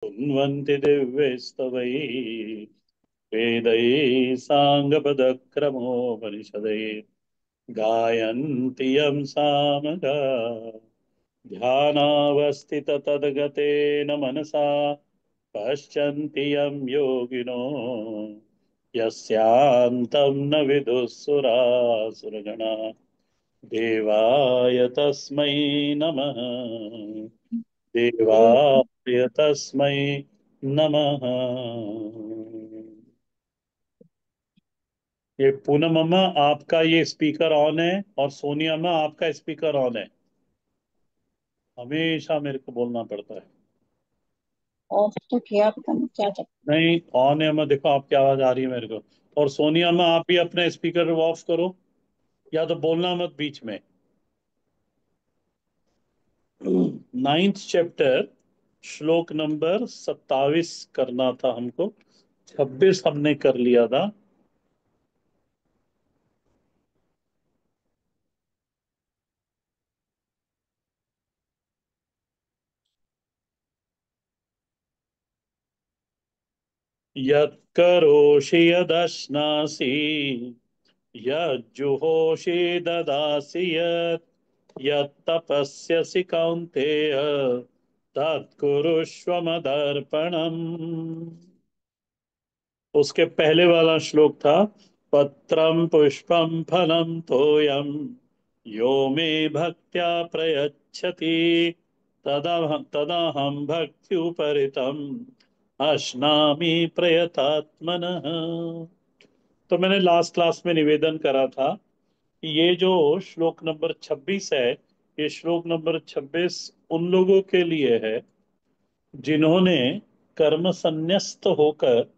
कुर्वन्ति दिव्यैस्तवैः वेदैः साङ्गपदक्रमोपनिषदैः गायन्ति यं सामगा ध्यानावस्थिततद्गतेन मनसा पश्यन्ति यं योगिनो यस्यान्तं न विदुःसुरासुरगणा देवाय तस्मै नमः। देवाय तस्मै नमः। ये पूनम अम्मा आपका ये स्पीकर ऑन है और सोनिया अम्मा आपका स्पीकर ऑन है। हमेशा मेरे को बोलना पड़ता है। ऑफ तो किया, पता नहीं क्या चक्कर। नहीं, ऑन है अम्मा, देखो आपकी आवाज आ रही है मेरे को। और सोनिया अम्मा आप भी अपने स्पीकर ऑफ करो, या तो बोलना मत बीच में। नाइन्थ चैप्टर, श्लोक नंबर 27 करना था हमको। 26 हमने कर लिया था। यत्करोषि यदश्नासि यज्जुहोषि ददासि यत्तपस्यसि कौन्तेय तत्कुरुष्व मदर्पणम्। उसके पहले वाला श्लोक था, पत्रम पुष्पम फलम तोयम यो मे भक्त्या प्रयच्छति तदा तदाहं भक्ति उपरितम अश्नामि प्रयतात्मनः। तो मैंने लास्ट क्लास में निवेदन करा था कि ये जो श्लोक नंबर 26 है, ये श्लोक नंबर 26 उन लोगों के लिए है जिन्होंने कर्म संन्यस्त होकर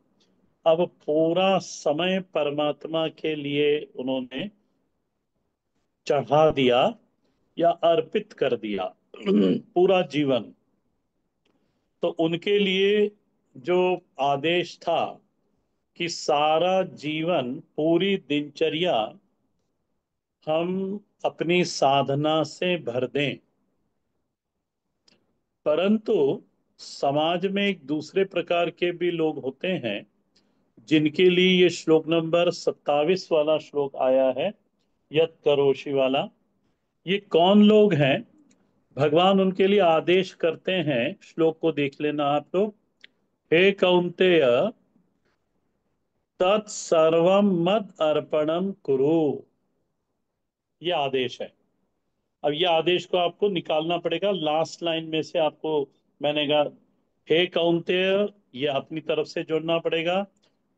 अब पूरा समय परमात्मा के लिए उन्होंने चढ़ा दिया या अर्पित कर दिया पूरा जीवन। तो उनके लिए जो आदेश था कि सारा जीवन, पूरी दिनचर्या हम अपनी साधना से भर दें, परंतु समाज में एक दूसरे प्रकार के भी लोग होते हैं जिनके लिए ये श्लोक नंबर 27 वाला श्लोक आया है, यत करोषि वाला। ये कौन लोग हैं? भगवान उनके लिए आदेश करते हैं, श्लोक को देख लेना आप लोग। हे कौन्तेय, तत्सर्वम मद अर्पणम कुरु। ये आदेश है। अब ये आदेश को आपको निकालना पड़ेगा लास्ट लाइन में से। आपको मैंने कहा हे कौन्तेय, ये अपनी तरफ से जोड़ना पड़ेगा।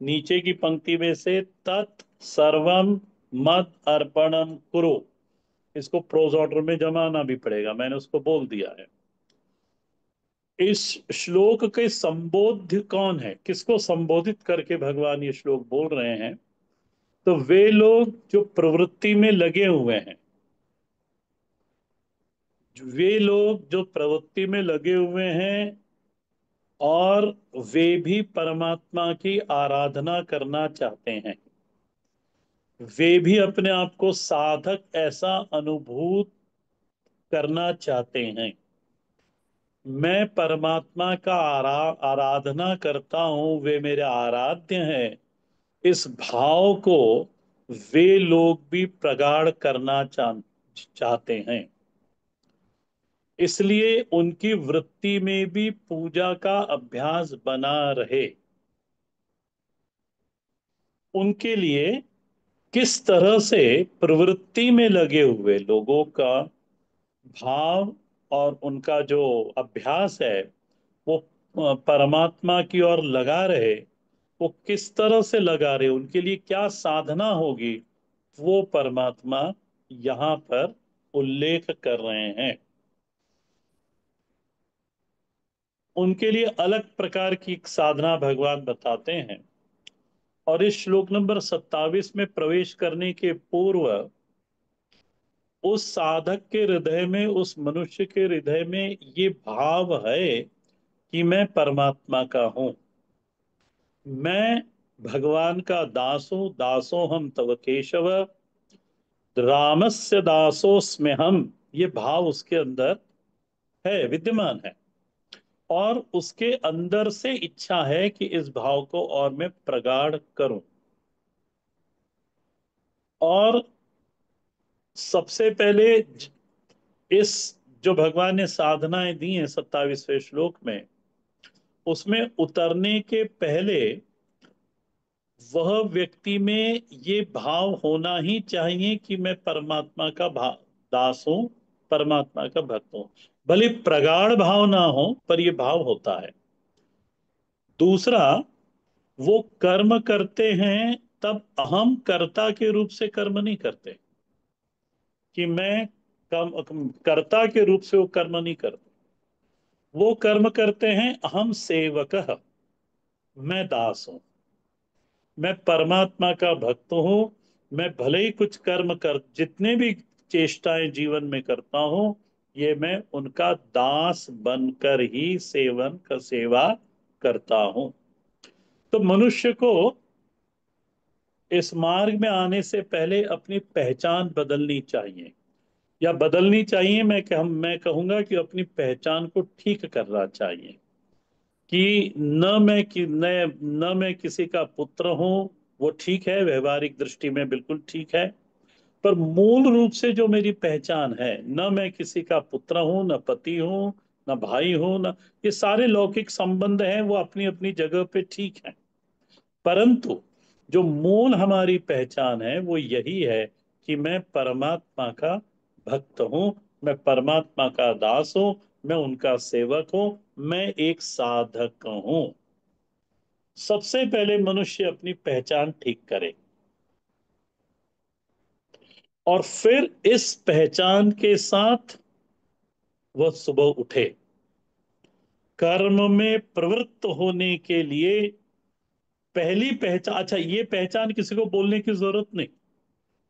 नीचे की पंक्ति में से तत् सर्वम मद अर्पणम कुरु, इसको प्रोज ऑर्डर में जमाना भी पड़ेगा, मैंने उसको बोल दिया है। इस श्लोक के संबोध्य कौन है, किसको संबोधित करके भगवान ये श्लोक बोल रहे हैं? तो वे लोग जो प्रवृत्ति में लगे हुए हैं, वे लोग जो प्रवृत्ति में लगे हुए हैं और वे भी परमात्मा की आराधना करना चाहते हैं, वे भी अपने आप को साधक ऐसा अनुभूत करना चाहते हैं। मैं परमात्मा का आराधना करता हूं, वे मेरे आराध्य हैं, इस भाव को वे लोग भी प्रगाढ़ करना चाहते हैं। इसलिए उनकी वृत्ति में भी पूजा का अभ्यास बना रहे। उनके लिए किस तरह से प्रवृत्ति में लगे हुए लोगों का भाव और उनका जो अभ्यास है वो परमात्मा की ओर लगा रहे, वो किस तरह से लगा रहे, उनके लिए क्या साधना होगी, वो परमात्मा यहाँ पर उल्लेख कर रहे हैं। उनके लिए अलग प्रकार की एक साधना भगवान बताते हैं। और इस श्लोक नंबर 27 में प्रवेश करने के पूर्व उस साधक के हृदय में, उस मनुष्य के हृदय में ये भाव है कि मैं परमात्मा का हूं, मैं भगवान का दास हूं। दासो हम तव केशव, रामस्य दासोस्म्य हम, ये भाव उसके अंदर है, विद्यमान है। और उसके अंदर से इच्छा है कि इस भाव को और मैं प्रगाढ़ करूं। और सबसे पहले इस जो भगवान ने साधनाएं दी हैं 27वें श्लोक में, उसमें उतरने के पहले वह व्यक्ति में ये भाव होना ही चाहिए कि मैं परमात्मा का दास हूं, परमात्मा का भक्त हूं। भले प्रगाढ़ भाव ना हो, पर ये भाव होता है। दूसरा, वो कर्म करते हैं तब अहम कर्ता के रूप से कर्म नहीं करते, कि मैं कर्ता के रूप से वो कर्म नहीं करते। वो कर्म करते हैं अहम सेवक, मैं दास हूं, मैं परमात्मा का भक्त हूं। मैं भले ही कुछ कर्म कर, जितने भी चेष्टाएं जीवन में करता हूं, ये मैं उनका दास बनकर ही सेवन का सेवा करता हूं। तो मनुष्य को इस मार्ग में आने से पहले अपनी पहचान बदलनी चाहिए, या बदलनी चाहिए, मैं कहूंगा कि अपनी पहचान को ठीक करना चाहिए। कि न मैं किसी का पुत्र हूं, वो ठीक है, व्यवहारिक दृष्टि में बिल्कुल ठीक है। पर मूल रूप से जो मेरी पहचान है, न मैं किसी का पुत्र हूं, न पति हूं, न भाई हूं, न ये सारे लौकिक संबंध हैं, वो अपनी अपनी जगह पे ठीक है। परंतु जो मूल हमारी पहचान है वो यही है कि मैं परमात्मा का भक्त हूं, मैं परमात्मा का दास हूं, मैं उनका सेवक हूं, मैं एक साधक हूं। सबसे पहले मनुष्य अपनी पहचान ठीक करे, और फिर इस पहचान के साथ वह सुबह उठे, कर्म में प्रवृत्त होने के लिए। पहली पहचान, अच्छा, ये पहचान किसी को बोलने की जरूरत नहीं।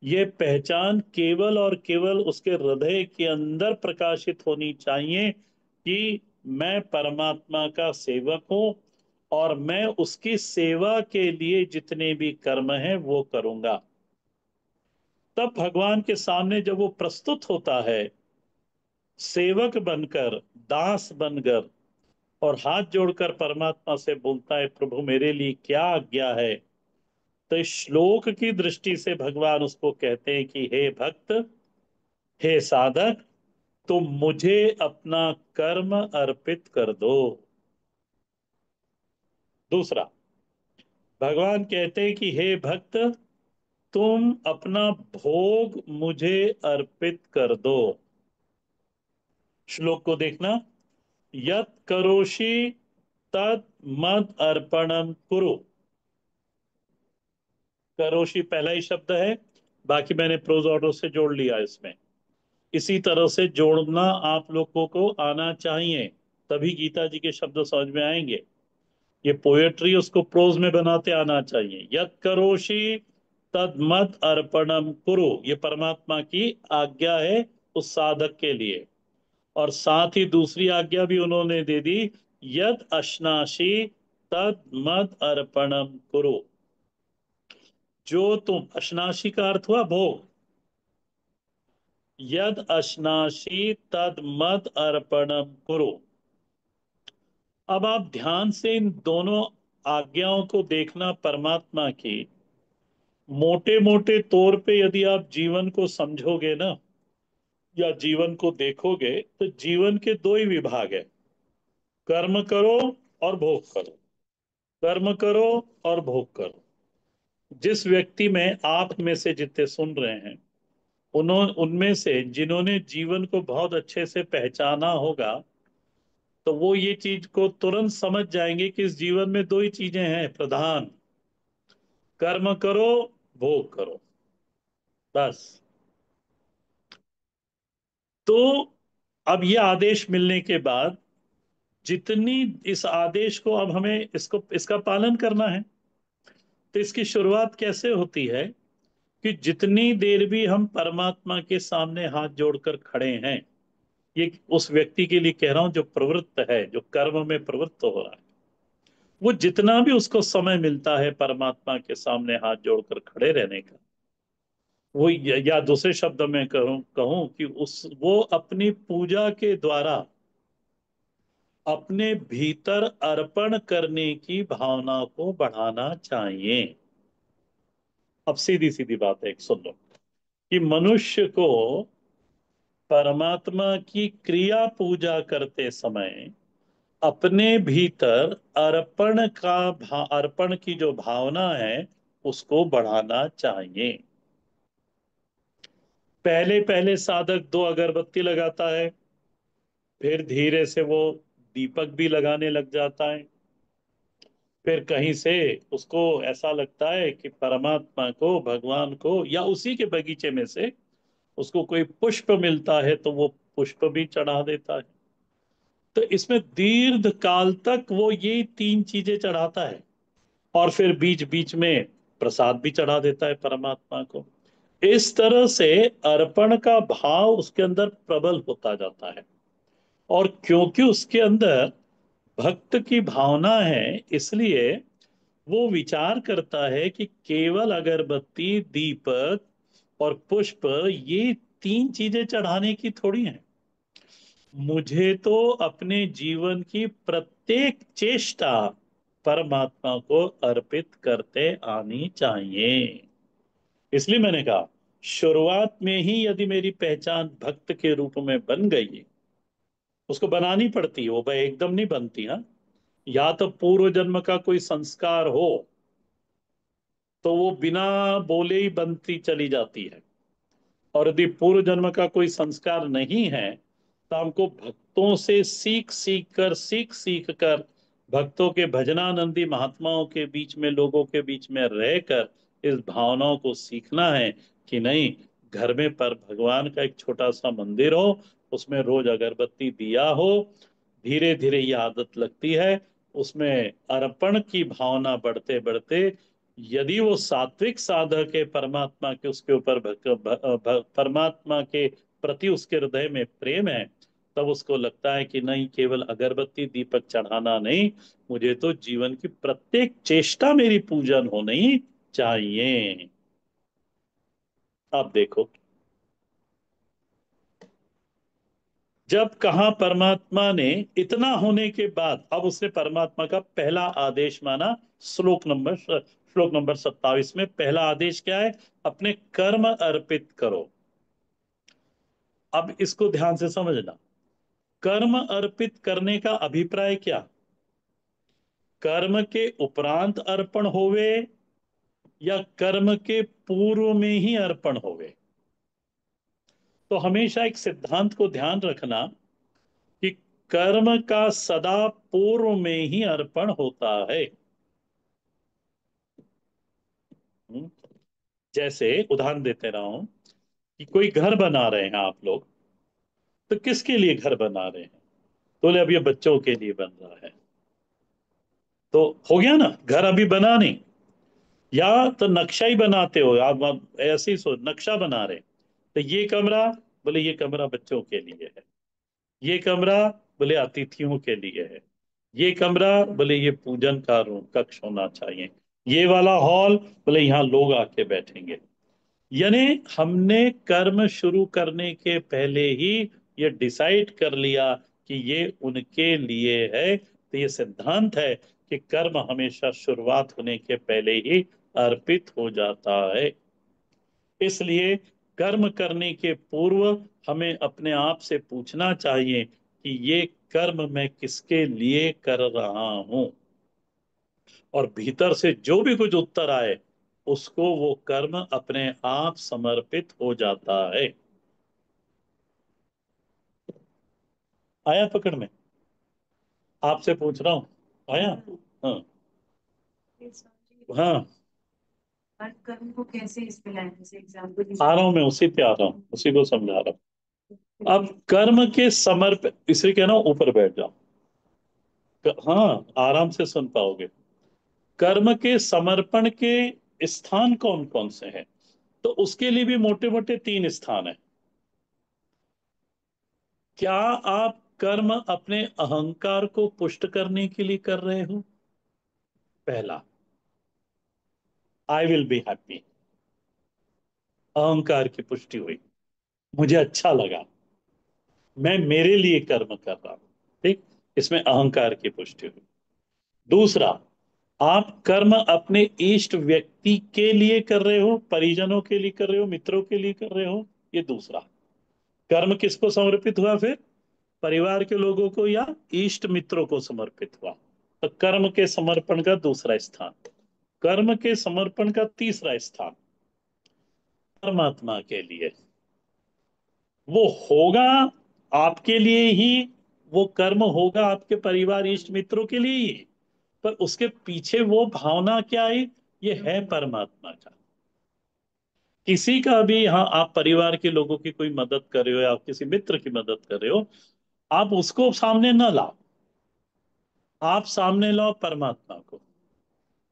ये पहचान केवल और केवल उसके हृदय के अंदर प्रकाशित होनी चाहिए कि मैं परमात्मा का सेवक हूं, और मैं उसकी सेवा के लिए जितने भी कर्म हैं वो करूंगा। तब भगवान के सामने जब वो प्रस्तुत होता है सेवक बनकर, दास बनकर, और हाथ जोड़कर परमात्मा से बोलता है, प्रभु मेरे लिए क्या आज्ञा है, तो इस श्लोक की दृष्टि से भगवान उसको कहते हैं कि हे भक्त, हे साधक, तुम मुझे अपना कर्म अर्पित कर दो। दूसरा, भगवान कहते हैं कि हे भक्त, तुम अपना भोग मुझे अर्पित कर दो। श्लोक को देखना, यत करोषि तत् मद अर्पणम कुरु। करोषि पहला ही शब्द है, बाकी मैंने प्रोज ऑर्डर से जोड़ लिया इसमें। इसी तरह से जोड़ना आप लोगों को आना चाहिए, तभी गीता जी के शब्द समझ में आएंगे। ये पोएट्री उसको प्रोज में बनाते आना चाहिए। यत करोषि तद मत अर्पणम कुरु, ये परमात्मा की आज्ञा है उस साधक के लिए। और साथ ही दूसरी आज्ञा भी उन्होंने दे दी, यद अश्नाशी तद मद अर्पणम कुरु। जो तुम, अश्नाशी का अर्थ हुआ भोग, यद अश्नाशी तद मद अर्पणम कुरु। अब आप ध्यान से इन दोनों आज्ञाओं को देखना परमात्मा की। मोटे मोटे तौर पे यदि आप जीवन को समझोगे ना, या जीवन को देखोगे, तो जीवन के दो ही विभाग है, कर्म करो और भोग करो। कर्म करो और भोग करो। जिस व्यक्ति में, आप में से जितने सुन रहे हैं, उनमें से जिन्होंने जीवन को बहुत अच्छे से पहचाना होगा, तो वो ये चीज को तुरंत समझ जाएंगे कि इस जीवन में दो ही चीजें हैं प्रधान, कर्म करो, भोग करो, बस। तो अब ये आदेश मिलने के बाद, जितनी इस आदेश को अब हमें इसका पालन करना है। तो इसकी शुरुआत कैसे होती है, कि जितनी देर भी हम परमात्मा के सामने हाथ जोड़कर खड़े हैं, ये उस व्यक्ति के लिए कह रहा हूं जो प्रवृत्त है, जो कर्म में प्रवृत्त हो रहा है, वो जितना भी उसको समय मिलता है परमात्मा के सामने हाथ जोड़कर खड़े रहने का, वो या दूसरे शब्द में कहूं कहूं कि उस वो अपनी पूजा के द्वारा अपने भीतर अर्पण करने की भावना को बढ़ाना चाहिए। अब सीधी सीधी बात है, एक सुन लो कि मनुष्य को परमात्मा की क्रिया पूजा करते समय अपने भीतर अर्पण की जो भावना है उसको बढ़ाना चाहिए। पहले पहले साधक दो अगरबत्ती लगाता है, फिर धीरे से वो दीपक भी लगाने लग जाता है। फिर कहीं से उसको ऐसा लगता है कि परमात्मा को, भगवान को, या उसी के बगीचे में से उसको कोई पुष्प मिलता है तो वो पुष्प भी चढ़ा देता है। तो इसमें दीर्घ काल तक वो ये तीन चीजें चढ़ाता है, और फिर बीच बीच में प्रसाद भी चढ़ा देता है परमात्मा को। इस तरह से अर्पण का भाव उसके अंदर प्रबल होता जाता है। और क्योंकि उसके अंदर भक्त की भावना है, इसलिए वो विचार करता है कि केवल अगरबत्ती, दीपक और पुष्प, ये तीन चीजें चढ़ाने की थोड़ी हैं। मुझे तो अपने जीवन की प्रत्येक चेष्टा परमात्मा को अर्पित करते आनी चाहिए। इसलिए मैंने कहा, शुरुआत में ही यदि मेरी पहचान भक्त के रूप में बन गई है, उसको बनानी पड़ती है, वो भाई एकदम नहीं बनती। हाँ, या तो पूर्व जन्म का कोई संस्कार हो तो वो बिना बोले ही बनती चली जाती है, और यदि पूर्व जन्म का कोई संस्कार नहीं है तो हमको भक्तों से सीख सीख कर भक्तों के, भजनानंदी महात्माओं के बीच में, लोगों के बीच में रहकर इस भावनाओं को सीखना है कि नहीं, घर में पर भगवान का एक छोटा सा मंदिर हो, उसमें रोज अगरबत्ती दिया हो। धीरे धीरे ये आदत लगती है, उसमें अर्पण की भावना बढ़ते बढ़ते, यदि वो सात्विक साधक है, परमात्मा के उसके ऊपर परमात्मा के प्रति उसके हृदय में प्रेम है, तब उसको लगता है कि नहीं, केवल अगरबत्ती दीपक चढ़ाना नहीं, मुझे तो जीवन की प्रत्येक चेष्टा मेरी पूजन होनी चाहिए। आप देखो, जब कहा परमात्मा ने, इतना होने के बाद अब उसने परमात्मा का पहला आदेश माना। श्लोक नंबर 27 में पहला आदेश क्या है? अपने कर्म अर्पित करो। अब इसको ध्यान से समझना। कर्म अर्पित करने का अभिप्राय क्या? कर्म के उपरांत अर्पण होवे या कर्म के पूर्व में ही अर्पण होवे? तो हमेशा एक सिद्धांत को ध्यान रखना कि कर्म का सदा पूर्व में ही अर्पण होता है। हम्म, जैसे उदाहरण देते रहा हूं कि कोई घर बना रहे हैं आप लोग, तो किसके लिए घर बना रहे हैं? तो बोले अब ये बच्चों के लिए बन रहा है। तो हो गया ना, घर अभी बना नहीं। या तो नक्शा ही बनाते हो आप ऐसे ही सोच, नक्शा बना रहे, तो ये कमरा, बोले ये कमरा बच्चों के लिए है। ये कमरा, बोले अतिथियों के लिए है। ये कमरा, बोले ये पूजन का रूम, कक्ष होना चाहिए। ये वाला हॉल, बोले यहाँ लोग आके बैठेंगे। यानी हमने कर्म शुरू करने के पहले ही ये डिसाइड कर लिया कि ये उनके लिए है। तो ये सिद्धांत है कि कर्म हमेशा शुरुआत होने के पहले ही अर्पित हो जाता है। इसलिए कर्म करने के पूर्व हमें अपने आप से पूछना चाहिए कि ये कर्म मैं किसके लिए कर रहा हूं, और भीतर से जो भी कुछ उत्तर आए उसको वो कर्म अपने आप समर्पित हो जाता है। आया पकड़ में? आपसे पूछ रहा हूँ। आया? हाँ। हाँ, हर कर्म को कैसे इस पे लाएं, जैसे एग्जाम्पल आ रहा हूँ, मैं उसी पे आ रहा हूँ, उसी को समझा रहा हूँ। अब कर्म के समर्पित, इसलिए कहना ऊपर बैठ जाओ। हाँ, आराम से सुन पाओगे। कर्म के समर्पण के स्थान कौन कौन से हैं? तो उसके लिए भी मोटे मोटे तीन स्थान है। क्या आप कर्म अपने अहंकार को पुष्ट करने के लिए कर रहे हो? पहला, आई विल बी हैप्पी, अहंकार की पुष्टि हुई, मुझे अच्छा लगा, मैं मेरे लिए कर्म कर रहा हूं। ठीक। इसमें अहंकार की पुष्टि हुई। दूसरा, आप कर्म अपने इष्ट व्यक्ति के लिए कर रहे हो, परिजनों के लिए कर रहे हो, मित्रों के लिए कर रहे हो, ये दूसरा। कर्म किसको समर्पित हुआ फिर? परिवार के लोगों को या इष्ट मित्रों को समर्पित हुआ। तो कर्म के समर्पण का दूसरा स्थान। कर्म के समर्पण का तीसरा स्थान परमात्मा के लिए। वो होगा आपके लिए ही, वो कर्म होगा आपके परिवार इष्ट मित्रों के लिए ही, पर उसके पीछे वो भावना क्या है? ये है परमात्मा का। किसी का भी, हाँ, आप परिवार के लोगों की कोई मदद कर रहे हो या आप किसी मित्र की मदद कर रहे हो, आप उसको सामने न लाओ, आप सामने लाओ परमात्मा को,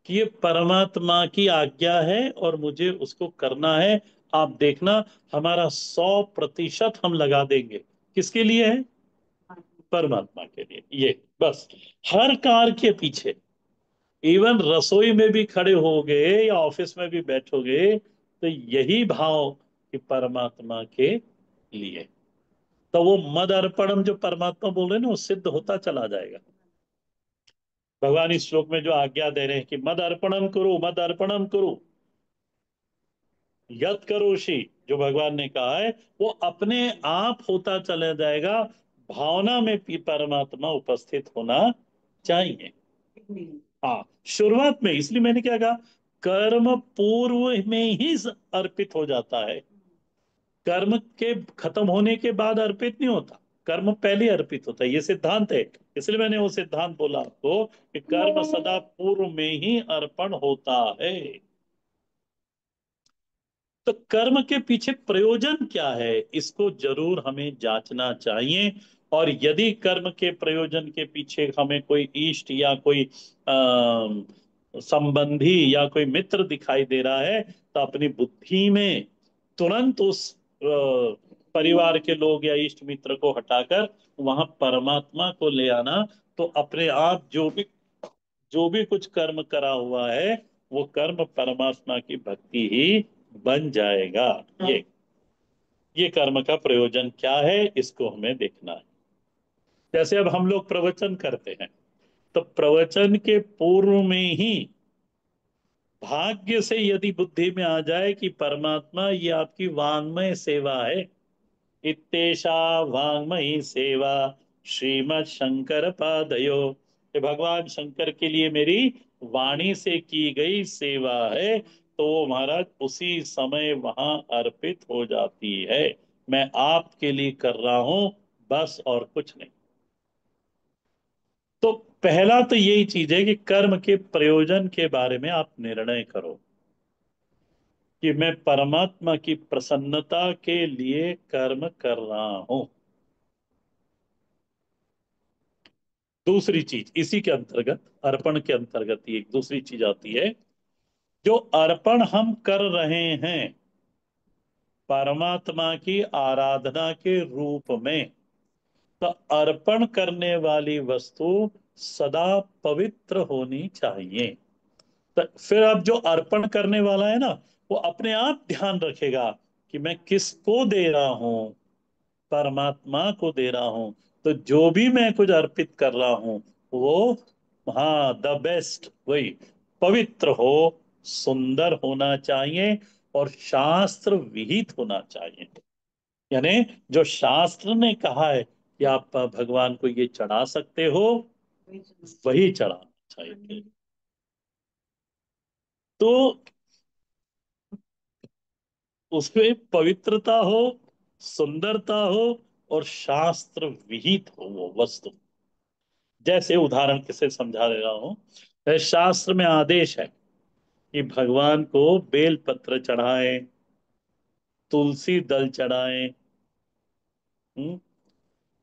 कि ये परमात्मा की आज्ञा है और मुझे उसको करना है। आप देखना, हमारा 100% हम लगा देंगे। किसके लिए है? परमात्मा के लिए। ये बस, हर कार के पीछे, इवन रसोई में भी खड़े होगे या ऑफिस में भी बैठोगे, तो यही भाव कि परमात्मा के लिए। तो वो मद अर्पणम जो परमात्मा बोल रहे हैं ना, वो सिद्ध होता चला जाएगा। भगवान इस श्लोक में जो आज्ञा दे रहे हैं कि मद अर्पणम करो, मद अर्पणम करो, यत करोषि, जो भगवान ने कहा है, वो अपने आप होता चला जाएगा। भावना में भी परमात्मा उपस्थित होना चाहिए। हाँ, शुरुआत में, इसलिए मैंने क्या कहा, कर्म पूर्व में ही अर्पित हो जाता है। कर्म के खत्म होने के बाद अर्पित नहीं होता, कर्म पहले अर्पित होता है, ये सिद्धांत है। इसलिए मैंने वो सिद्धांत बोला आपको कि कर्म सदा पूर्व में ही अर्पण होता है। तो कर्म के पीछे प्रयोजन क्या है, इसको जरूर हमें जांचना चाहिए। और यदि कर्म के प्रयोजन के पीछे हमें कोई इष्ट या कोई संबंधी या कोई मित्र दिखाई दे रहा है, तो अपनी बुद्धि में तुरंत उस परिवार के लोग या इष्ट मित्र को हटाकर वहां परमात्मा को ले आना। तो अपने आप जो भी कुछ कर्म करा हुआ है, वो कर्म परमात्मा की भक्ति ही बन जाएगा। ये कर्म का प्रयोजन क्या है, इसको हमें देखना है। जैसे अब हम लोग प्रवचन करते हैं, तो प्रवचन के पूर्व में ही भाग्य से यदि बुद्धि में आ जाए कि परमात्मा, ये आपकी वाङ्मय सेवा है, इत्तेषा वाङ्मयी सेवा श्रीमत् शंकर पादयो, ये भगवान शंकर के लिए मेरी वाणी से की गई सेवा है, तो वो महाराज उसी समय वहां अर्पित हो जाती है। मैं आपके लिए कर रहा हूं, बस, और कुछ नहीं। तो पहला तो यही चीज है कि कर्म के प्रयोजन के बारे में आप निर्णय करो कि मैं परमात्मा की प्रसन्नता के लिए कर्म कर रहा हूं। दूसरी चीज इसी के अंतर्गत, अर्पण के अंतर्गत ही एक दूसरी चीज आती है। जो अर्पण हम कर रहे हैं परमात्मा की आराधना के रूप में, तो अर्पण करने वाली वस्तु सदा पवित्र होनी चाहिए। तो फिर अब जो अर्पण करने वाला है ना, वो अपने आप ध्यान रखेगा कि मैं किसको दे रहा हूं, परमात्मा को दे रहा हूं। तो जो भी मैं कुछ अर्पित कर रहा हूं, वो, हाँ, द बेस्ट, वही पवित्र हो, सुंदर होना चाहिए और शास्त्र विहित होना चाहिए। यानी जो शास्त्र ने कहा है कि आप भगवान को ये चढ़ा सकते हो, वही चढ़ाना चाहिए। तो उसमें पवित्रता हो, सुंदरता हो और शास्त्र विहित हो वो वस्तु। जैसे उदाहरण किसे समझा दे रहा हूं, शास्त्र में आदेश है कि भगवान को बेल पत्र चढ़ाएं, तुलसी दल चढ़ाएं। हम्म?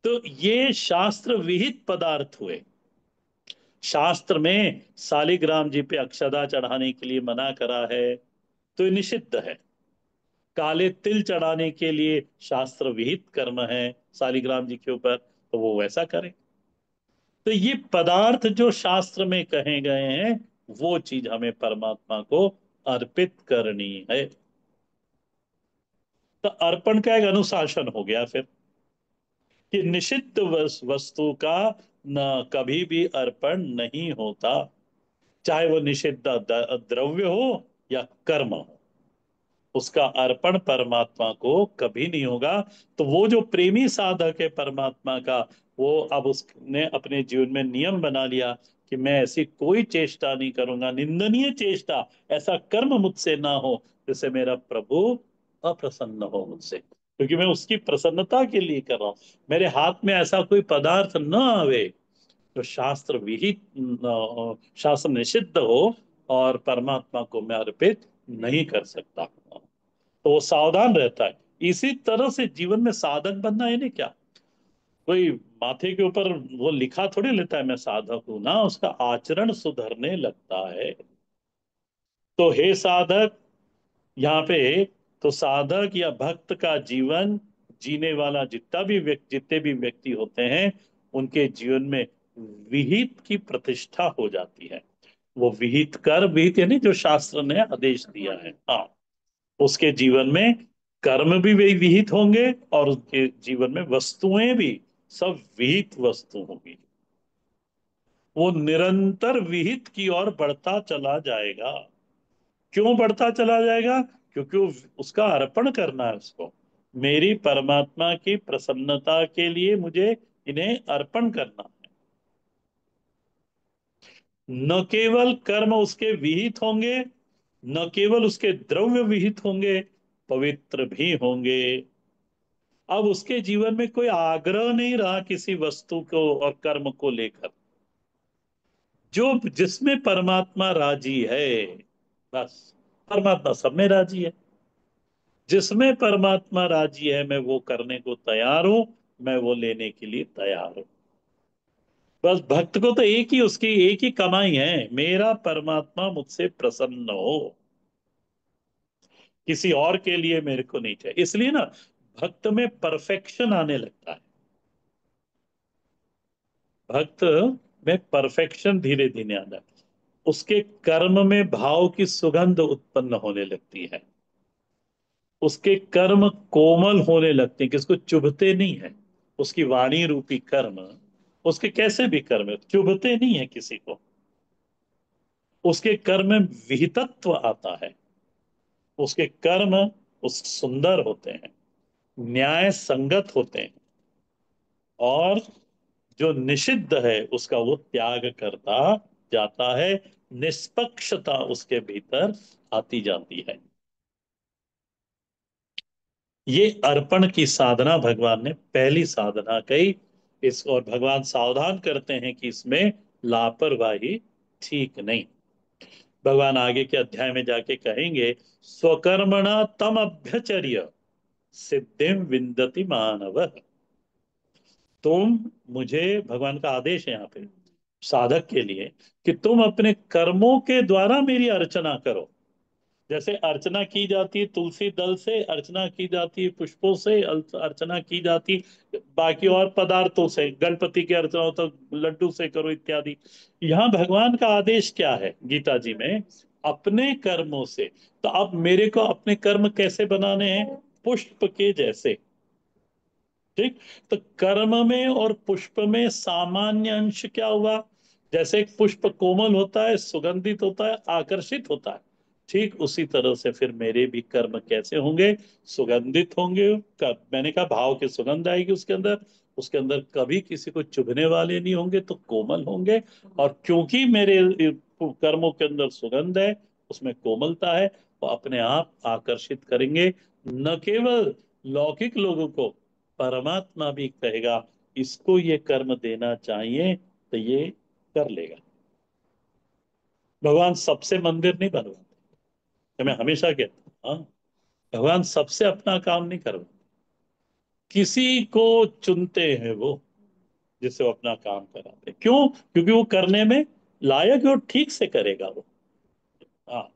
तो ये शास्त्र विहित पदार्थ हुए। शास्त्र में शालिग्राम जी पे अक्षदा चढ़ाने के लिए मना करा है, तो ये निषिद्ध है। काले तिल चढ़ाने के लिए शास्त्र विहित कर्म है शालिग्राम जी के ऊपर, तो वो वैसा करें। तो ये पदार्थ जो शास्त्र में कहे गए हैं, वो चीज हमें परमात्मा को अर्पित करनी है। तो अर्पण का एक अनुशासन हो गया फिर। कि निषिद्ध वस्तु का न कभी भी अर्पण नहीं होता, चाहे वो निषिद्ध द्रव्य हो या कर्म हो, उसका अर्पण परमात्मा को कभी नहीं होगा। तो वो जो प्रेमी साधक है परमात्मा का, वो अब उसने अपने जीवन में नियम बना लिया कि मैं ऐसी कोई चेष्टा नहीं करूंगा, निंदनीय चेष्टा, ऐसा कर्म मुझसे ना हो जिससे मेरा प्रभु अप्रसन्न हो मुझसे, क्योंकि मैं उसकी प्रसन्नता के लिए कर रहा हूं। मेरे हाथ में ऐसा कोई पदार्थ न आवे जो शास्त्र विहित, शास्त्र निषिद्ध हो, और परमात्मा को मैं अर्पित नहीं कर सकता। तो वो सावधान रहता है। इसी तरह से जीवन में साधक बनना है नहीं क्या, कोई माथे के ऊपर वो लिखा थोड़ी लेता है मैं साधक हूं ना, उसका आचरण सुधरने लगता है। तो हे साधक, यहाँ पे, तो साधक या भक्त का जीवन जीने वाला जितने भी व्यक्ति होते हैं, उनके जीवन में विहित की प्रतिष्ठा हो जाती है। वो विहित कर, विहित यानी जो शास्त्र ने आदेश दिया है, हाँ, उसके जीवन में कर्म भी वही विहित होंगे, और उसके जीवन में वस्तुएं भी सब विहित वस्तु होंगी। वो निरंतर विहित की ओर बढ़ता चला जाएगा। क्यों बढ़ता चला जाएगा? क्योंकि उसका अर्पण करना है उसको, मेरी परमात्मा की प्रसन्नता के लिए मुझे इन्हें अर्पण करना है। न केवल कर्म उसके विहित होंगे, न केवल उसके द्रव्य विहित होंगे, पवित्र भी होंगे। अब उसके जीवन में कोई आग्रह नहीं रहा किसी वस्तु को और कर्म को लेकर। जो जिसमें परमात्मा राजी है, बस, परमात्मा सब में राजी है। जिसमें परमात्मा राजी है मैं वो करने को तैयार हूं, मैं वो लेने के लिए तैयार हूं। बस भक्त को तो एक ही, उसकी एक ही कमाई है, मेरा परमात्मा मुझसे प्रसन्न हो, किसी और के लिए मेरे को नहीं चाहिए। इसलिए ना, भक्त में परफेक्शन आने लगता है। भक्त में परफेक्शन धीरे धीरे आता है। उसके कर्म में भाव की सुगंध उत्पन्न होने लगती है। उसके कर्म कोमल होने लगते हैं कि उसको चुभते नहीं है। उसकी वाणी रूपी कर्म, उसके कैसे भी कर्म चुभते नहीं है किसी को। उसके कर्म में विहितत्व आता है। उसके कर्म उस सुंदर होते हैं, न्याय संगत होते हैं, और जो निषिद्ध है उसका वो त्याग करता जाता है। निष्पक्षता उसके भीतर आती जाती है। ये अर्पण की साधना भगवान ने पहली साधना कही। इस और भगवान सावधान करते हैं कि इसमें लापरवाही ठीक नहीं। भगवान आगे के अध्याय में जाके कहेंगे, स्वकर्मणा तम अभ्यचर्य सिद्धिम विंदति मानव। तुम, मुझे, भगवान का आदेश है यहाँ पे साधक के लिए, कि तुम अपने कर्मों के द्वारा मेरी अर्चना करो। जैसे अर्चना की जाती है तुलसी दल से, अर्चना की जाती है पुष्पों से, अर्चना की जाती बाकी और पदार्थों से, गणपति की अर्चना हो तो लड्डू से करो इत्यादि। यहाँ भगवान का आदेश क्या है गीता जी में? अपने कर्मों से। तो अब मेरे को अपने कर्म कैसे बनाने हैं? पुष्प के जैसे। ठीक। तो कर्म में और पुष्प में सामान्य अंश क्या हुआ? जैसे एक पुष्प कोमल होता है, सुगंधित होता है, आकर्षित होता है, ठीक उसी तरह से फिर मेरे भी कर्म कैसे होंगे? सुगंधित होंगे। मैंने कहा भाव की सुगंध आएगी उसके अंदर। उसके अंदर कभी किसी को चुभने वाले नहीं होंगे, तो कोमल होंगे। और क्योंकि मेरे कर्मों के अंदर सुगंध है, उसमें कोमलता है, वो अपने आप आकर्षित करेंगे। न केवल लौकिक लोगों को, परमात्मा भी कहेगा इसको ये कर्म देना चाहिए, तो ये कर लेगा। भगवान सबसे मंदिर नहीं बनवाते, तो मैं हमेशा कहता हूं, हाँ, भगवान सबसे अपना काम नहीं करवाते। किसी को चुनते हैं वो, जिससे वो अपना काम कराते हैं। क्यों? क्योंकि वो करने में लायक है और ठीक से करेगा वो। हाँ।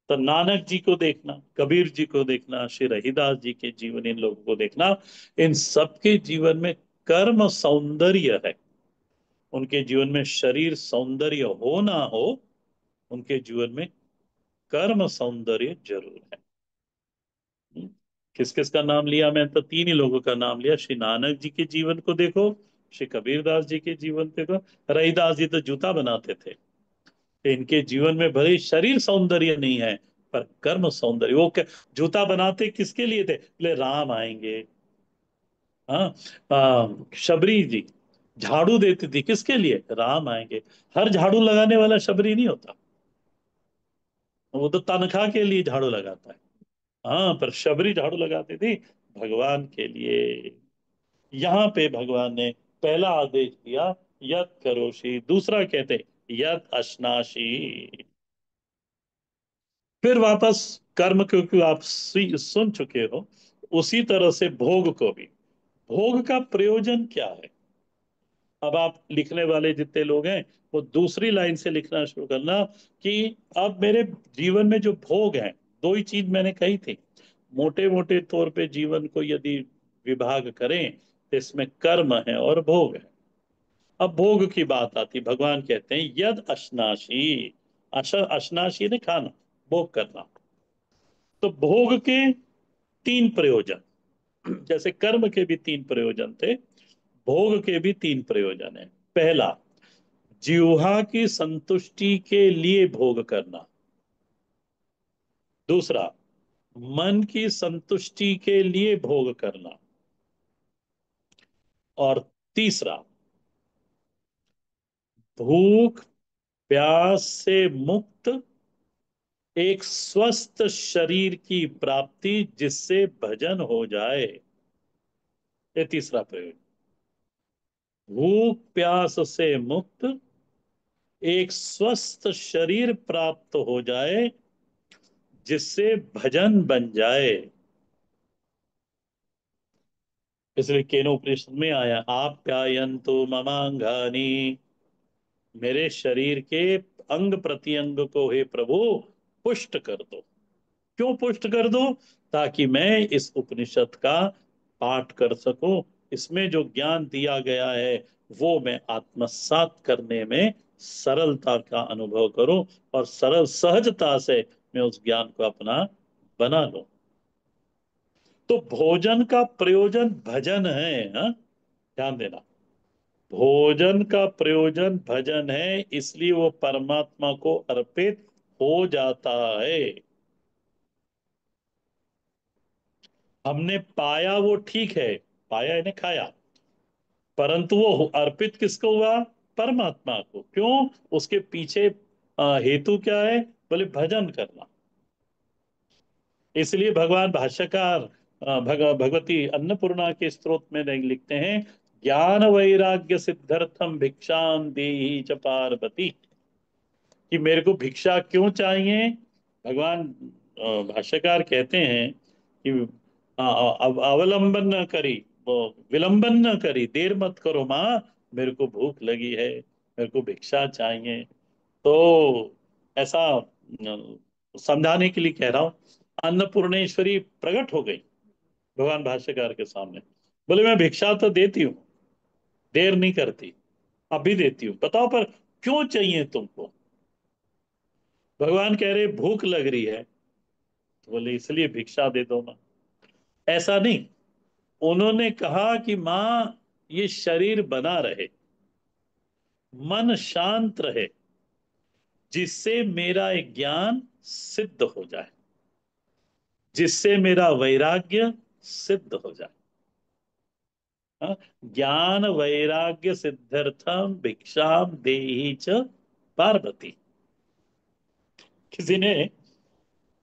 तो नानक जी को देखना, कबीर जी को देखना, श्री रहीदास जी के जीवन, इन लोगों को देखना, इन सबके जीवन में कर्म सौंदर्य है। उनके जीवन में शरीर सौंदर्य हो ना हो, उनके जीवन में कर्म सौंदर्य जरूर है। किस किस का नाम लिया? मैं तो तीन ही लोगों का नाम लिया। श्री नानक जी के जीवन को देखो, श्री कबीरदास जी के जीवन देखो। रहीदास जी तो जूता बनाते थे, कि इनके जीवन में भले ही शरीर सौंदर्य नहीं है, पर कर्म सौंदर्य। वो जूता बनाते किसके लिए थे? बोले राम आएंगे। हाँ। शबरी जी झाड़ू देती थी, किसके लिए? राम आएंगे। हर झाड़ू लगाने वाला शबरी नहीं होता, वो तो तनख्वाह के लिए झाड़ू लगाता है। हाँ, पर शबरी झाड़ू लगाती थी भगवान के लिए। यहाँ पे भगवान ने पहला आदेश दिया, यत करोषि। दूसरा कहते यत अश्नासी। फिर वापस कर्म, क्योंकि आप सुन चुके हो, उसी तरह से भोग को भी। भोग का प्रयोजन क्या है? अब आप लिखने वाले जितने लोग हैं, वो दूसरी लाइन से लिखना शुरू करना, कि अब मेरे जीवन में जो भोग है, दो ही चीज मैंने कही थी। मोटे मोटे तौर पे जीवन को यदि विभाग करें, तो इसमें कर्म है और भोग है। अब भोग की बात आती, भगवान कहते हैं यद अश्नाशी। अश्नाशी ने खाना, भोग करना। तो भोग के तीन प्रयोजन, जैसे कर्म के भी तीन प्रयोजन थे, भोग के भी तीन प्रयोजन है। पहला, जिह्वा की संतुष्टि के लिए भोग करना। दूसरा, मन की संतुष्टि के लिए भोग करना। और तीसरा, भूख प्यास से मुक्त एक स्वस्थ शरीर की प्राप्ति, जिससे भजन हो जाए। ये तीसरा प्रयोजन। भूख प्यास से मुक्त एक स्वस्थ शरीर प्राप्त हो जाए, जिससे भजन बन जाए। इसलिए केनोपनिषद में आया, आप्यायन्तु ममांगानि। मेरे शरीर के अंग प्रत्यंग को हे प्रभु पुष्ट कर दो। क्यों पुष्ट कर दो? ताकि मैं इस उपनिषद का पाठ कर सकूं, इसमें जो ज्ञान दिया गया है वो मैं आत्मसात करने में सरलता का अनुभव करूं, और सरल सहजता से मैं उस ज्ञान को अपना बना लूं। तो भोजन का प्रयोजन भजन है, हाँ? ध्यान देना, भोजन का प्रयोजन भजन है, इसलिए वो परमात्मा को अर्पित हो जाता है। हमने पाया वो ठीक है, पाया यानी खाया, परंतु वो अर्पित किसको हुआ? परमात्मा को। क्यों? उसके पीछे हेतु क्या है? बोले भजन करना। इसलिए भगवान भाष्यकार भगवती अन्नपूर्णा के स्तोत्र में लिखते हैं, ज्ञान वैराग्य सिद्ध्यर्थम भिक्षाम देहि च पार्वती। कि मेरे को भिक्षा क्यों चाहिए? भगवान भाष्यकार कहते हैं कि अवलंबन न करी, वो विलंबन न करी, देर मत करो माँ, मेरे को भूख लगी है, मेरे को भिक्षा चाहिए। तो ऐसा समझाने के लिए कह रहा हूं। अन्नपूर्णेश्वरी प्रकट हो गई भगवान भाष्यकार के सामने, बोले मैं भिक्षा तो देती हूँ, देर नहीं करती, अभी देती हूँ, बताओ पर क्यों चाहिए तुमको? भगवान कह रहे भूख लग रही है, तो बोले इसलिए भिक्षा दे दो माँ। ऐसा नहीं, उन्होंने कहा कि माँ ये शरीर बना रहे, मन शांत रहे, जिससे मेरा एक ज्ञान सिद्ध हो जाए, जिससे मेरा वैराग्य सिद्ध हो जाए। हाँ? ज्ञान वैराग्य सिद्ध्यर्थम भिक्षाम देहि च पार्वती। किसी ने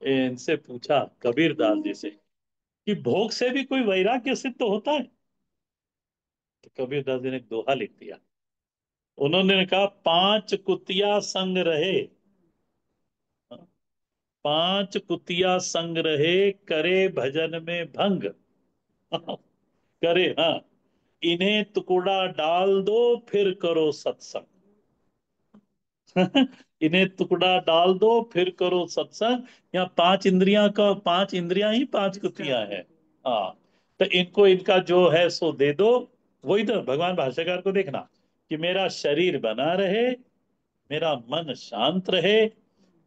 इनसे पूछा, कबीरदास जी से, कि भोग से भी कोई वैराग्य सिद्ध होता है? तो कबीरदास जी ने एक दोहा लिख दिया। उन्होंने कहा, पांच कुतिया संग रहे, पांच कुतिया संग रहे, करे भजन में भंग। करे, हाँ, इन्हें टुकड़ा डाल दो, फिर करो सत्संग। इन्हें टुकड़ा डाल दो, फिर करो सत्संग। यहाँ पांच इंद्रियां का, पांच इंद्रियां ही पांच कुतियां हैं। हाँ, तो इनको इनका जो है सो दे दो। वही तो भगवान भाष्यकार को देखना, कि मेरा शरीर बना रहे, मेरा मन शांत रहे,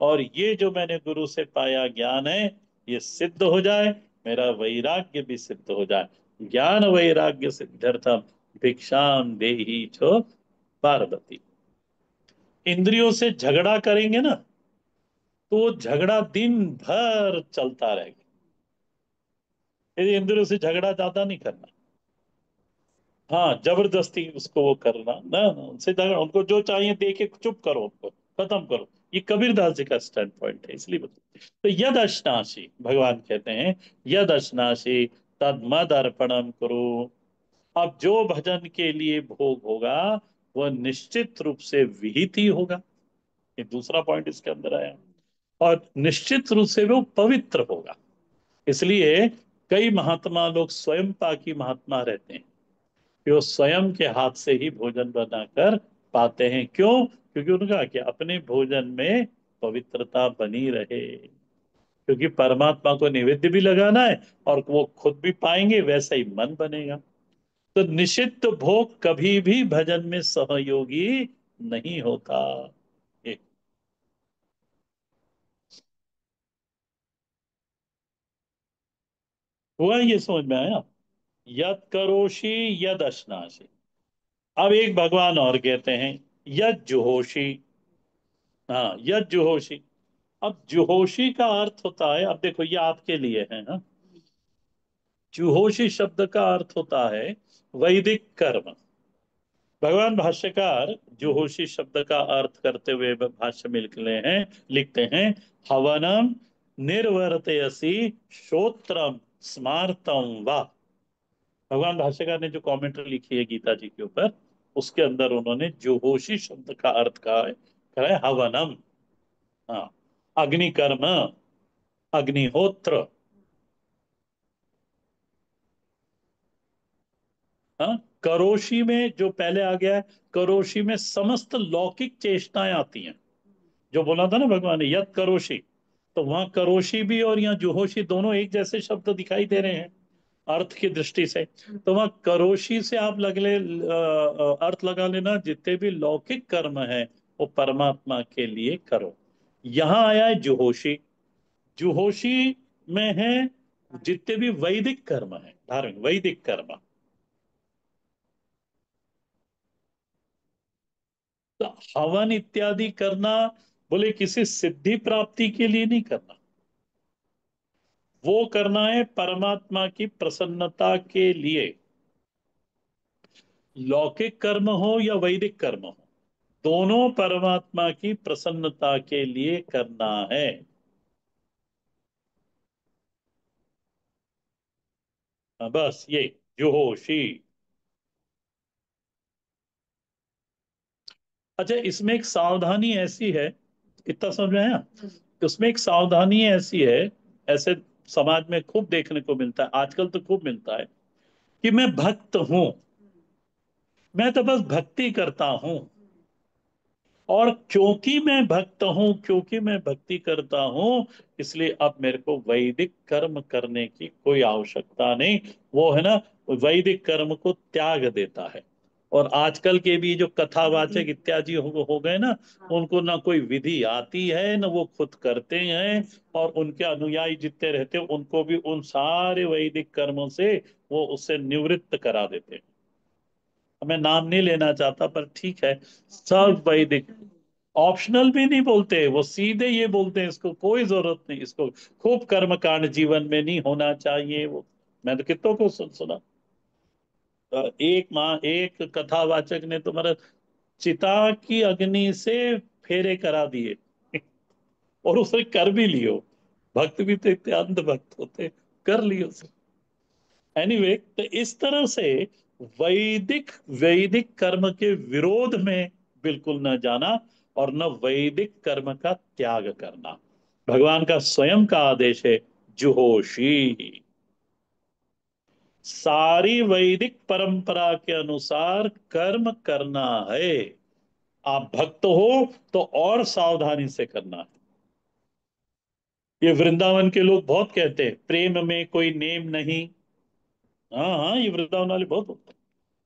और ये जो मैंने गुरु से पाया ज्ञान है, ये सिद्ध हो जाए, मेरा वैराग्य भी सिद्ध हो जाए। ज्ञान वैराग्य सिद्ध्यर्थम भिक्षाम देहि छो पार्वती। इंद्रियों से झगड़ा करेंगे ना, तो वो झगड़ा दिन भर चलता रहेगा। यदि इंद्रियों से झगड़ा ज्यादा नहीं करना। हाँ, जबरदस्ती उसको वो करना ना, ना, उनसे झगड़ा, उनको जो चाहिए दे के चुप करो, उनको खत्म करो। ये कबीरदास जी का स्टैंड पॉइंट है, इसलिए बता। तो यद अश्नासी, भगवान कहते हैं, यद अश्नासी तद मद अर्पणम करो। अब जो भजन के लिए भोग होगा, वह निश्चित रूप से विहित ही होगा। ये दूसरा पॉइंट इसके अंदर आया। और निश्चित रूप से वो पवित्र होगा। इसलिए कई महात्मा लोग स्वयं पाकी महात्मा रहते हैं, कि वो स्वयं के हाथ से ही भोजन बनाकर पाते हैं। क्यों? क्योंकि उनका क्या, अपने भोजन में पवित्रता बनी रहे। क्योंकि परमात्मा को निवेद्य भी लगाना है, और वो खुद भी पाएंगे, वैसा ही मन बनेगा। तो निषिद्ध भोग कभी भी भजन में सहयोगी नहीं होता। ये हुआ, ये समझ में आया? यद करोषि यद अश्नासि। अब एक भगवान और कहते हैं, यद जुहोषि। हाँ, यद जुहोषि। अब जुहोशी का अर्थ होता है, अब देखो ये आपके लिए है ना। जुहोशी शब्द का अर्थ होता है वैदिक कर्म। भगवान भाष्यकार जुहोशी शब्द का अर्थ करते हुए भाष्य में लिखते हैं हवनम निर्वर्तयसी श्रोत्रम स्मार्तम वा। भगवान भाष्यकार ने जो कमेंट्री लिखी है गीता जी के ऊपर, उसके अंदर उन्होंने जुहोशी शब्द का अर्थ कहा है हवनम। हाँ, अग्नि कर्म, अग्निहोत्र। हाँ, करोशी में जो पहले आ गया है, करोशी में समस्त लौकिक चेष्टाएं आती हैं। जो बोला था ना भगवान ने, यत करोशी। तो वहां करोशी भी और यहाँ जुहोशी दोनों एक जैसे शब्द दिखाई दे रहे हैं अर्थ की दृष्टि से। तो वहां करोशी से आप अर्थ लगा लेना, जितने भी लौकिक कर्म है वो परमात्मा के लिए करो। यहाँ आया है जुहोशी। जुहोशी में है जितने भी वैदिक कर्म है, धार्मिक वैदिक कर्म। तो हवन इत्यादि करना, बोले किसी सिद्धि प्राप्ति के लिए नहीं करना। वो करना है परमात्मा की प्रसन्नता के लिए। लौकिक कर्म हो या वैदिक कर्म हो, दोनों परमात्मा की प्रसन्नता के लिए करना है। हाँ, बस ये जुहोशी। अच्छा, इसमें एक सावधानी ऐसी है, इतना समझ में आया? उसमें एक सावधानी ऐसी है, ऐसे समाज में खूब देखने को मिलता है, आजकल तो खूब मिलता है, कि मैं भक्त हूं, मैं तो बस भक्ति करता हूं, और क्योंकि मैं भक्त हूं, क्योंकि मैं भक्ति करता हूं, इसलिए अब मेरे को वैदिक कर्म करने की कोई आवश्यकता नहीं। वो है ना, वैदिक कर्म को त्याग देता है। और आजकल के भी जो कथावाचक इत्यादि हो गए ना, उनको ना कोई विधि आती है, ना वो खुद करते हैं। और उनके अनुयायी जितने रहते हैं, उनको भी उन सारे वैदिक कर्मों से वो उससे निवृत्त करा देते हैं। मैं नाम नहीं लेना चाहता, पर ठीक है, सब वैदिक। ऑप्शनल भी नहीं बोलते, वो सीधे ये बोलते हैं, इसको कोई जरूरत नहीं, इसको खूब कर्मकांड जीवन में नहीं होना चाहिए वो। मैं तो कितनों को सुना। एक कथावाचक ने तो मेरा चिता की अग्नि से फेरे करा दिए और उसने कर भी लियो। भक्त भी तो इतने अंध भक्त होते, कर लियो। एनीवे, तो इस तरह से वैदिक वैदिक कर्म के विरोध में बिल्कुल न जाना, और न वैदिक कर्म का त्याग करना। भगवान का स्वयं का आदेश है, जुहोशी। सारी वैदिक परंपरा के अनुसार कर्म करना है। आप भक्त हो तो और सावधानी से करना है। ये वृंदावन के लोग बहुत कहते हैं, प्रेम में कोई नेम नहीं। हाँ हाँ, ये वृंदावन वाले बहुत बोलते हैं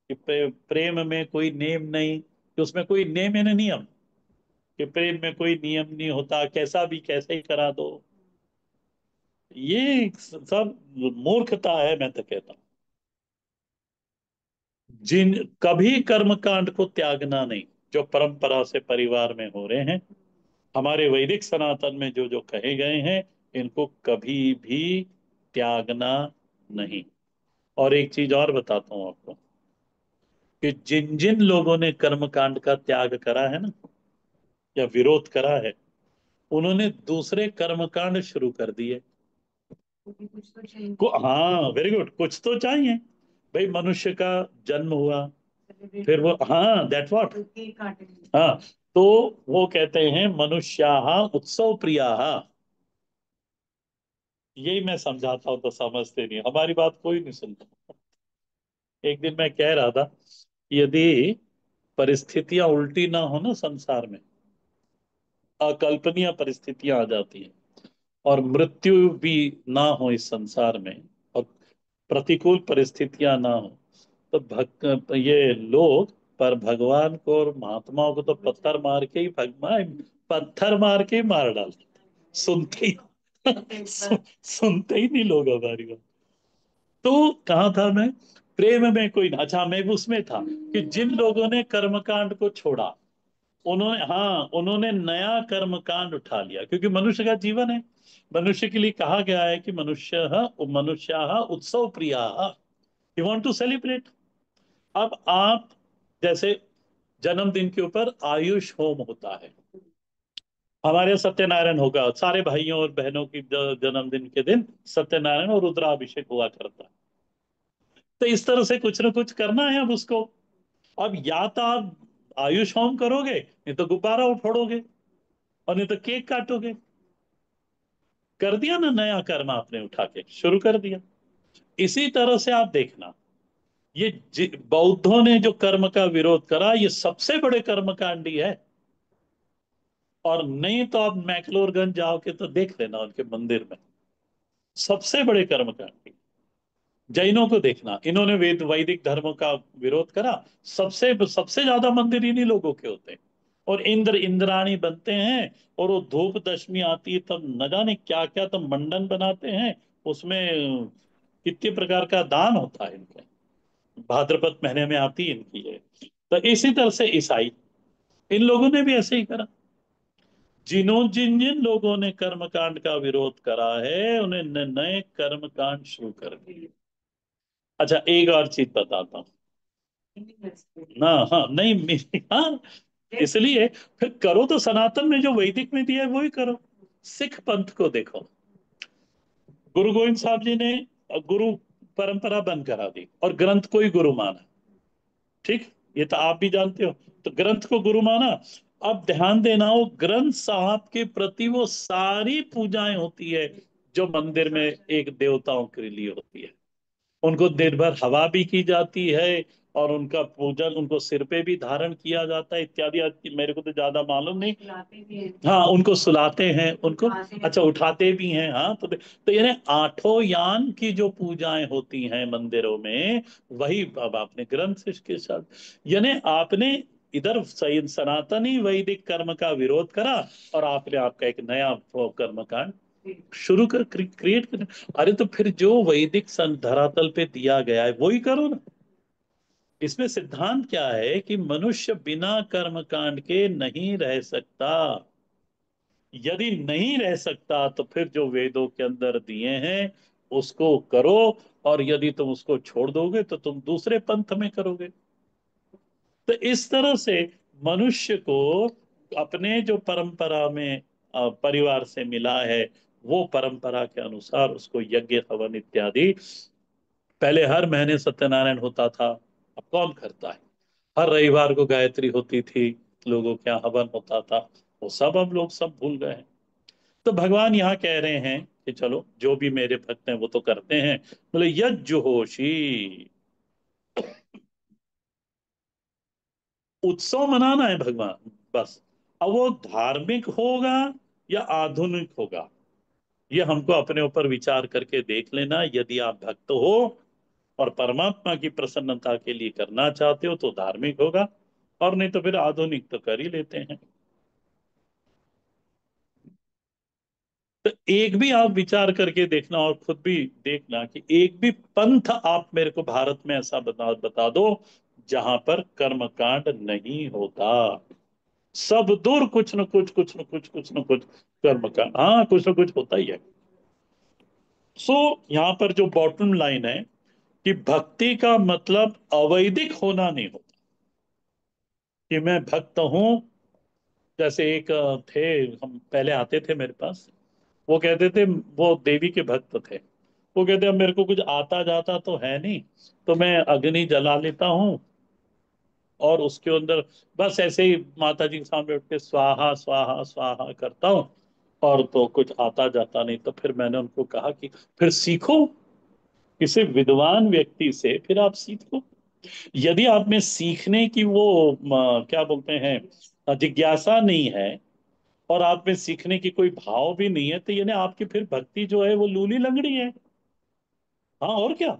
कि प्रेम में कोई नेम नहीं, कि उसमें कोई नेम है ना, नियम। कि प्रेम में कोई नियम नहीं होता, कैसा भी कैसे ही करा दो। ये सब मूर्खता है, मैं तो कहता हूँ। जिन कभी कर्मकांड को त्यागना नहीं, जो परंपरा से परिवार में हो रहे हैं, हमारे वैदिक सनातन में जो जो कहे गए हैं, इनको कभी भी त्यागना नहीं। और एक चीज और बताता हूं आपको, कि जिन जिन लोगों ने कर्मकांड का त्याग करा है ना, या विरोध करा है, उन्होंने दूसरे कर्मकांड शुरू कर दिए। हाँ, वेरी गुड, कुछ तो चाहिए। भाई, मनुष्य का जन्म हुआ, फिर वो, हाँ, दैट व्हाट, हाँ, तो वो कहते हैं मनुष्याः उत्सव प्रियाः। यही मैं समझाता हूं तो समझते नहीं, हमारी बात कोई नहीं सुनता। एक दिन मैं कह रहा था, यदि परिस्थितियां उल्टी ना हो ना संसार में, अकल्पनीय परिस्थितियां आ जाती हैं, और मृत्यु भी ना हो इस संसार में, और प्रतिकूल परिस्थितियां ना हो, तो ये लोग, पर भगवान को और महात्माओं को तो पत्थर मार के ही, भगवान पत्थर मार के ही मार डालते, सुनते ही सुनते ही नहीं लोग हमारी बात। तो कहाँ था मैं, प्रेम में कोई ना, अच्छा, मैं भी उसमें था, कि जिन लोगों ने कर्मकांड को छोड़ा, उन्होंने, हाँ, उन्होंने नया कर्मकांड उठा लिया, क्योंकि मनुष्य का जीवन है। मनुष्य के लिए कहा गया है कि मनुष्याः उत्सव प्रियाः, यू वांट टू सेलिब्रेट। अब आप, जैसे जन्मदिन के ऊपर आयुष होम होता है, हमारे यहाँ सत्यनारायण होगा, सारे भाइयों और बहनों की जन्मदिन के दिन सत्यनारायण और रुद्राभिषेक हुआ करता है। तो इस तरह से कुछ ना कुछ करना है अब उसको। अब या तो आप आयुष होम करोगे, नहीं तो गुब्बारा उफोड़ोगे, और नहीं तो केक काटोगे। कर दिया ना, नया कर्म आपने उठा के शुरू कर दिया। इसी तरह से आप देखना, ये बौद्धों ने जो कर्म का विरोध करा, ये सबसे बड़े कर्मकांडी है। और नहीं तो आप मैक्लोरगंज जाओगे तो देख लेना उनके मंदिर में, सबसे बड़े कर्मकांडी। जैनों को देखना, इन्होंने वैदिक धर्मों का विरोध करा, सबसे सबसे ज्यादा मंदिर इन्हीं लोगों के होते हैं। और इंद्र इंद्राणी बनते हैं, और वो धूप दशमी आती है तब न जाने क्या क्या तो मंडन बनाते हैं, उसमें कितने प्रकार का दान होता है इनके। भाद्रपद महीने में आती है इनकी है। तो इसी तरह से ईसाई, इन लोगों ने भी ऐसे ही करा। जिन जिन लोगों ने कर्मकांड का विरोध करा है, उन्हें नए कर्मकांड शुरू कर दिए। अच्छा, एक और चीज बताता हूँ ना, हाँ, नहीं, हाँ, इसलिए फिर करो तो सनातन में जो वैदिक में दिया है वही करो। सिख पंथ को देखो, गुरु गोविंद साहब जी ने गुरु परंपरा बंद करा दी, और ग्रंथ को ही गुरु माना। ठीक, ये तो आप भी जानते हो। तो ग्रंथ को गुरु माना। अब ध्यान देना, वो ग्रंथ साहब के प्रति वो सारी पूजाएं होती है जो मंदिर में एक देवताओं के लिए होती है। उनको दिन भर हवा भी की जाती है, और उनका पूजन, उनको सिर पे भी धारण किया जाता है, इत्यादि आदि। मेरे को तो ज्यादा मालूम नहीं। हाँ, उनको सुलाते हैं, उनको, अच्छा, उठाते भी हैं, हाँ। तो यानी आठों यान की जो पूजाएं होती हैं मंदिरों में, वही अब आपने ग्रंथ के साथ, यानी आपने इधर सही सनातनी वैदिक कर्म का विरोध करा, और आपने आपका एक नया वो कर्मकांड शुरू कर क्रिएट कर। अरे, तो फिर जो वैदिक धरातल पे दिया गया है वही करो ना। इसमें सिद्धांत क्या है, कि मनुष्य बिना कर्मकांड के नहीं रह सकता। यदि नहीं रह सकता, तो फिर जो वेदों के अंदर दिए हैं उसको करो। और यदि तुम उसको छोड़ दोगे तो तुम दूसरे पंथ में करोगे। तो इस तरह से मनुष्य को अपने जो परंपरा में परिवार से मिला है, वो परंपरा के अनुसार उसको यज्ञ हवन इत्यादि, पहले हर महीने सत्यनारायण होता था, अब कौन करता है। हर रविवार को गायत्री होती थी, लोगों के यहाँ हवन होता था, वो सब अब लोग सब भूल गए हैं। तो भगवान यहाँ कह रहे हैं कि चलो, जो भी मेरे भक्त हैं वो तो करते हैं, बोले यज्जुहोषी, उत्सव मनाना है भगवान, बस। अब वो धार्मिक होगा या आधुनिक होगा, ये हमको अपने ऊपर विचार करके देख लेना। यदि आप भक्त हो और परमात्मा की प्रसन्नता के लिए करना चाहते हो तो धार्मिक होगा, और नहीं तो फिर आधुनिक तो कर ही लेते हैं। तो एक भी आप विचार करके देखना और खुद भी देखना कि एक भी पंथ आप मेरे को भारत में ऐसा बता दो जहां पर कर्मकांड नहीं होता। सब दूर कुछ न कुछ, कुछ न कुछ कर्मकांड, हाँ कुछ न कुछ होता ही है। सो यहाँ पर जो बॉटम लाइन है कि भक्ति का मतलब अवैदिक होना नहीं होता कि मैं भक्त हूं। जैसे एक थे, हम पहले आते थे मेरे पास, वो कहते थे, वो देवी के भक्त थे। वो कहते अब मेरे को कुछ आता जाता तो है नहीं, तो मैं अग्नि जला लेता हूँ और उसके अंदर बस ऐसे ही माता जी के सामने उठ के स्वाहा स्वाहा स्वाहा करता हूँ, और तो कुछ आता जाता नहीं। तो फिर मैंने उनको कहा कि फिर सीखो किसी विद्वान व्यक्ति से, फिर आप सीखो। यदि आप में सीखने की वो क्या बोलते हैं, जिज्ञासा नहीं है, और आप में सीखने की कोई भाव भी नहीं है, तो यानी आपकी फिर भक्ति जो है वो लूली लंगड़ी है। हाँ और क्या।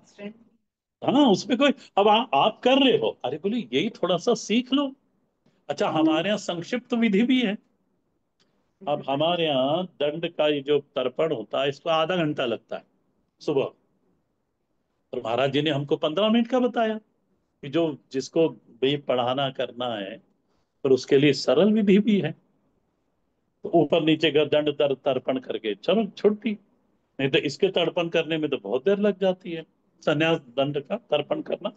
हाँ उसमें कोई, अब आप कर रहे हो, अरे बोले यही थोड़ा सा सीख लो। अच्छा हमारे यहाँ संक्षिप्त विधि भी है। अब हमारे यहाँ दंड का ये जो तर्पण होता है, इसको आधा घंटा लगता है सुबह। और महाराज जी ने हमको 15 मिनट का बताया कि जो जिसको भी पढ़ाना करना है, पर उसके लिए सरल विधि भी है। तो ऊपर नीचे का दंड तर्पण करके चलो छुट्टी। नहीं तो इसके तर्पण करने में तो बहुत देर लग जाती है। संन्यास दंड का तर्पण करना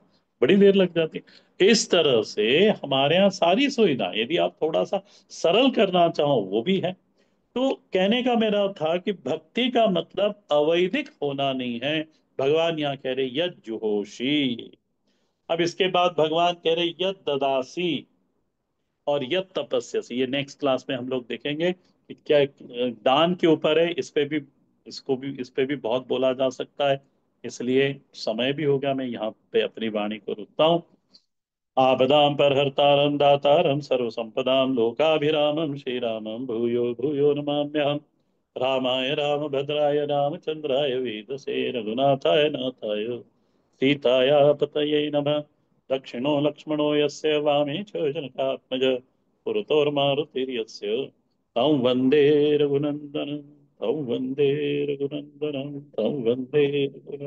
बड़ी देर लग जाती है। इस तरह से हमारे यहाँ सारी सुविधा, यदि आप थोड़ा सा सरल करना चाहो वो भी है। तो कहने का मेरा था कि भक्ति का मतलब अवैदिक होना नहीं है। भगवान यहाँ कह रहे यद जुहोशी। अब इसके बाद भगवान कह रहे यद ददासी और यद तपस्यसी। ये नेक्स्ट क्लास में हम लोग देखेंगे कि क्या दान के ऊपर है। इस पे भी, इसको भी, इस पे भी बहुत बोला जा सकता है। इसलिए समय भी हो गया, मैं यहाँ पे अपनी वाणी को रुकता हूँ। आपदां परहर्तारं दातारं सर्वसंपदां लोकाभिरामं श्रीरामं भूयो भूयो नमाम्यहम्। रामाय रामभद्राय रामचंद्राय वेदसे रघुनाथाय नाथाय सीताया पतये नमः। दक्षिणो लक्ष्मणो यस्य वामे च जनकात्मज पुरतोर्मारुतिर्यस्य तं वन्दे रघुनन्दनं, तं वन्दे रघुनन्दनं, तं वन्दे रघुनन्दनं।